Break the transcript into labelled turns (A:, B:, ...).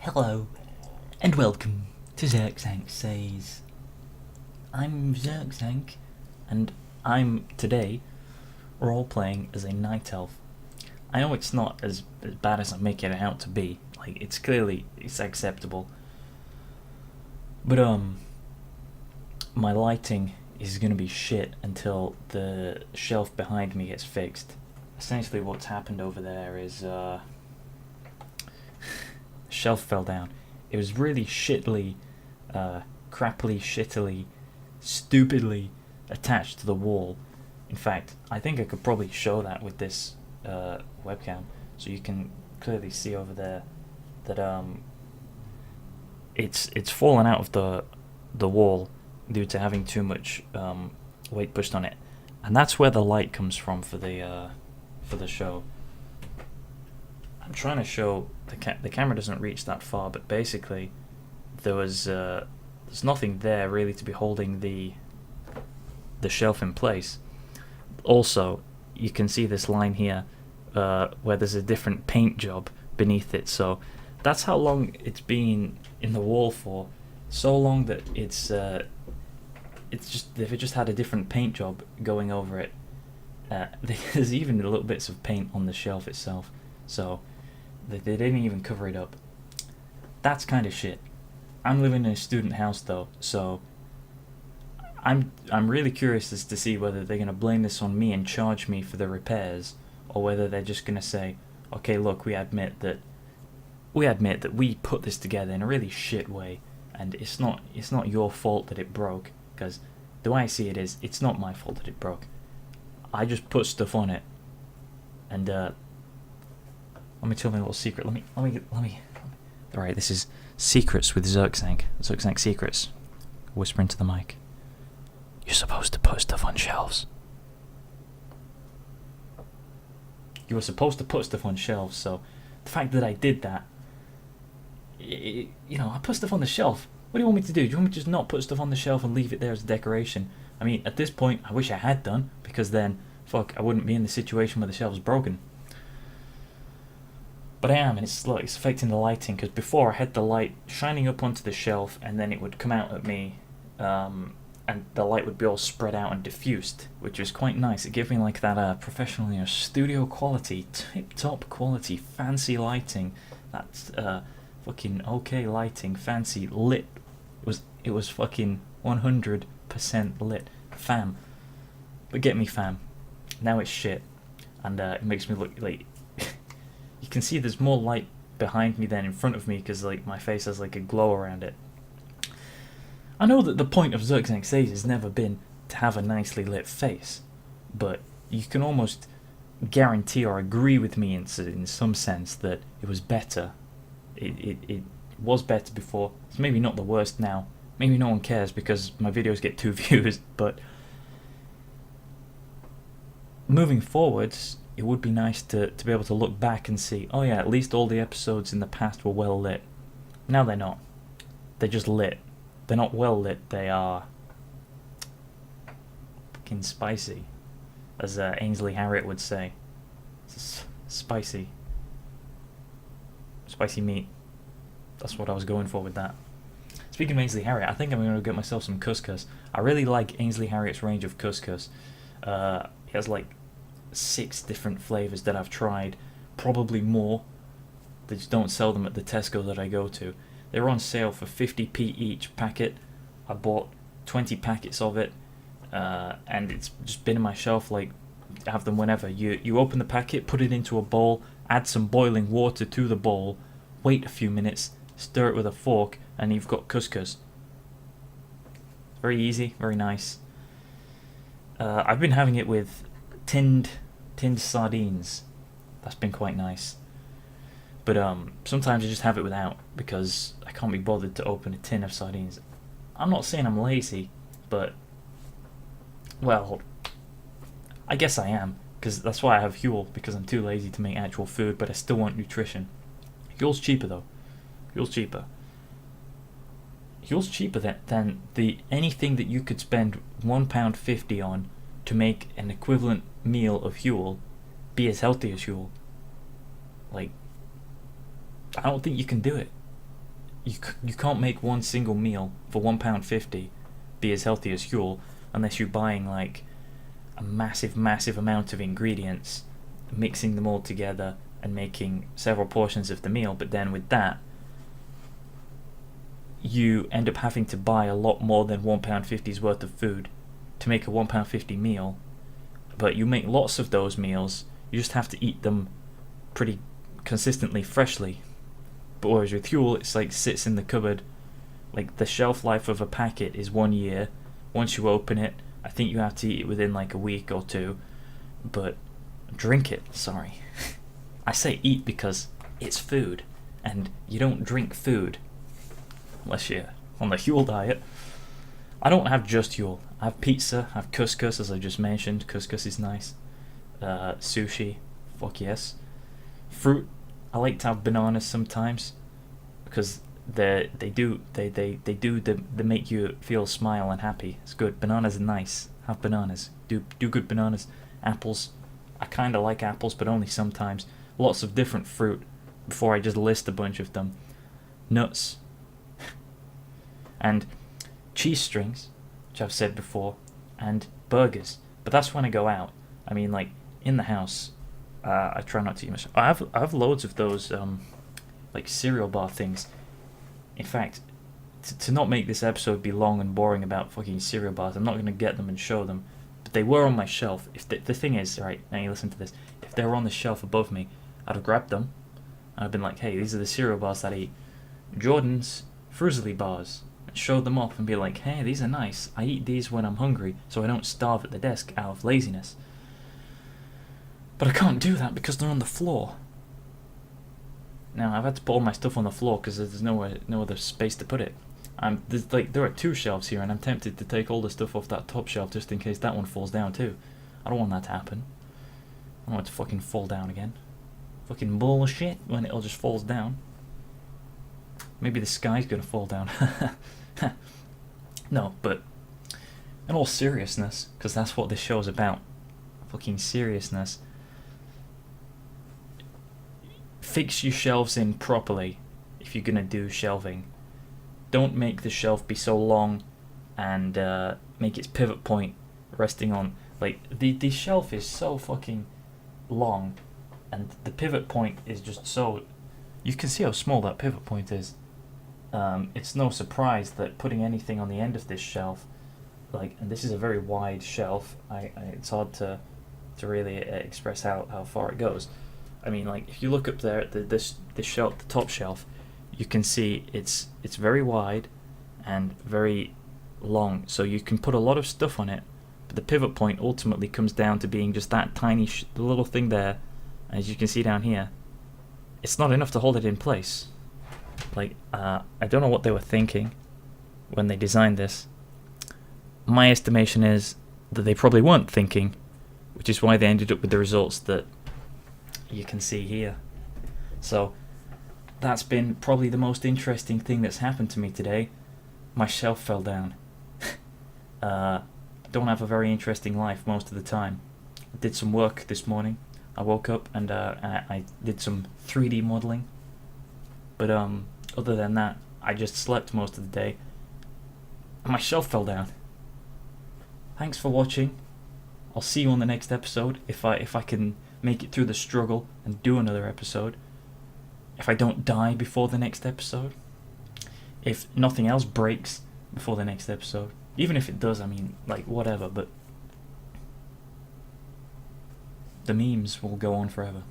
A: Hello, and welcome to Zirkzank Says. I'm Zirkzank, and I'm today role-playing as a night elf. I know it's not as bad as I make it out to be. Like, it's acceptable. But, my lighting is gonna be shit until the shelf behind me gets fixed. Essentially what's happened over there is, shelf fell down. It was really shittily, crappily, shittily, stupidly attached to the wall. In fact, I think I could probably show that with this webcam, so you can clearly see over there that it's fallen out of the wall due to having too much weight pushed on it, and that's where the light comes from for the show. I'm trying to show the camera doesn't reach that far, but basically there's nothing there really to be holding the shelf in place. Also, you can see this line here where there's a different paint job beneath it, so that's how long it's been in the wall for. So long that they've just had a different paint job going over it. There's even little bits of paint on the shelf itself, so they didn't even cover it up. That's kind of shit. I'm living in a student house though, so I'm really curious as to see whether they're gonna blame this on me and charge me for the repairs, or whether they're just gonna say, okay, look, we admit that we put this together in a really shit way, and it's not your fault that it broke, because the way I see it is, it's not my fault that it broke. I just put stuff on it, and let me tell you a little secret. Let me. All right, this is Secrets with Zirkzank. Zirkzank Secrets. Whisper into the mic. You're supposed to put stuff on shelves. You were supposed to put stuff on shelves, so the fact that I did that, I put stuff on the shelf. What do you want me to do? Do you want me to just not put stuff on the shelf and leave it there as a decoration? I mean, at this point, I wish I had done, because then, I wouldn't be in the situation where the shelf's broken. But I am, and it's affecting the lighting, because before I had the light shining up onto the shelf, and then it would come out at me, and the light would be all spread out and diffused, which was quite nice. It gave me like that professional, studio quality, tip-top quality, fancy lighting. That's fucking okay lighting, fancy, lit. It was fucking 100% lit. Fam. But get me, fam. Now it's shit, and it makes me look like... You can see there's more light behind me than in front of me, because my face has a glow around it. I know that the point of Zirkzank Says has never been to have a nicely lit face, but you can almost guarantee or agree with me in some sense that it was better. It was better before. It's maybe not the worst now. Maybe no one cares because my videos get 2 views, but moving forwards, it would be nice to be able to look back and see, oh yeah, at least all the episodes in the past were well lit. Now they're not. They're just lit. They're not well lit, they are fucking spicy, as Ainsley Harriott would say. Spicy. Spicy meat. That's what I was going for with that. Speaking of Ainsley Harriott, I think I'm going to get myself some couscous. I really like Ainsley Harriott's range of couscous. He has 6 different flavours that I've tried, probably more. They just don't sell them at the Tesco that I go to. They were on sale for 50p each packet. I bought 20 packets of it, and it's just been in my shelf. Have them whenever. You open the packet, put it into a bowl, add some boiling water to the bowl, wait a few minutes, stir it with a fork, and you've got couscous. Very easy, very nice. I've been having it with tinned sardines. That's been quite nice. But sometimes I just have it without, because I can't be bothered to open a tin of sardines. I'm not saying I'm lazy, but, well, I guess I am, because that's why I have Huel, because I'm too lazy to make actual food, but I still want nutrition. Huel's cheaper though. Huel's cheaper. Huel's cheaper than anything that you could spend £1.50 on to make an equivalent meal of Huel be as healthy as Huel. I don't think you can do it. you can't make one single meal for £1.50 be as healthy as Huel unless you're buying like a massive amount of ingredients, mixing them all together and making several portions of the meal. But then with that, you end up having to buy a lot more than £1.50's worth of food to make a £1.50 meal. But you make lots of those meals, you just have to eat them pretty consistently freshly. But whereas with Huel, it's like sits in the cupboard. Like the shelf life of a packet is 1 year. Once you open it, I think you have to eat it within like a week or two. But drink it, sorry. I say eat because it's food, and you don't drink food unless you're on the Huel diet. I don't have just Huel. I have pizza, I have couscous, as I just mentioned. Couscous is nice. Sushi, fuck yes. Fruit, I like to have bananas sometimes because they make you feel smile and happy. It's good. Bananas are nice. Have bananas. Do good bananas. Apples, I kind of like apples, but only sometimes. Lots of different fruit before I just list a bunch of them. Nuts. And cheese strings, which I've said before, and burgers. But that's when I go out. I mean, like, in the house, I try not to eat much. I have loads of those, like, cereal bar things. In fact, to not make this episode be long and boring about fucking cereal bars, I'm not going to get them and show them. But they were on my shelf. If the thing is, right, now you listen to this, if they were on the shelf above me, I'd have grabbed them, and I'd been like, hey, these are the cereal bars that I eat. Jordan's Fruzzly bars. Show them off and be like, hey, these are nice. I eat these when I'm hungry so I don't starve at the desk out of laziness. But I can't do that because they're on the floor. Now, I've had to put all my stuff on the floor because there's no other space to put it. There are 2 shelves here, and I'm tempted to take all the stuff off that top shelf just in case that one falls down too. I don't want that to happen. I don't want it to fucking fall down again. Fucking bullshit when it all just falls down. Maybe the sky's gonna fall down. No, but in all seriousness, because that's what this show's about, fucking seriousness, fix your shelves in properly if you're gonna do shelving. Don't make the shelf be so long and make its pivot point resting on, like, the shelf is so fucking long and the pivot point is just so, you can see how small that pivot point is. It's no surprise that putting anything on the end of this shelf, like, and this is a very wide shelf, it's hard to really express how far it goes. I mean, like, if you look up there at this shelf, the top shelf, you can see it's very wide and very long, so you can put a lot of stuff on it, but the pivot point ultimately comes down to being just that tiny the little thing there, as you can see down here. It's not enough to hold it in place. Like, I don't know what they were thinking when they designed this. My estimation is that they probably weren't thinking, which is why they ended up with the results that you can see here. So, that's been probably the most interesting thing that's happened to me today. My shelf fell down. Don't have a very interesting life most of the time. I did some work this morning. I woke up and I did some 3D modeling. But other than that, I just slept most of the day. And my shelf fell down. Thanks for watching. I'll see you on the next episode if I can make it through the struggle and do another episode. If I don't die before the next episode. If nothing else breaks before the next episode. Even if it does, I mean, like, whatever, but the memes will go on forever.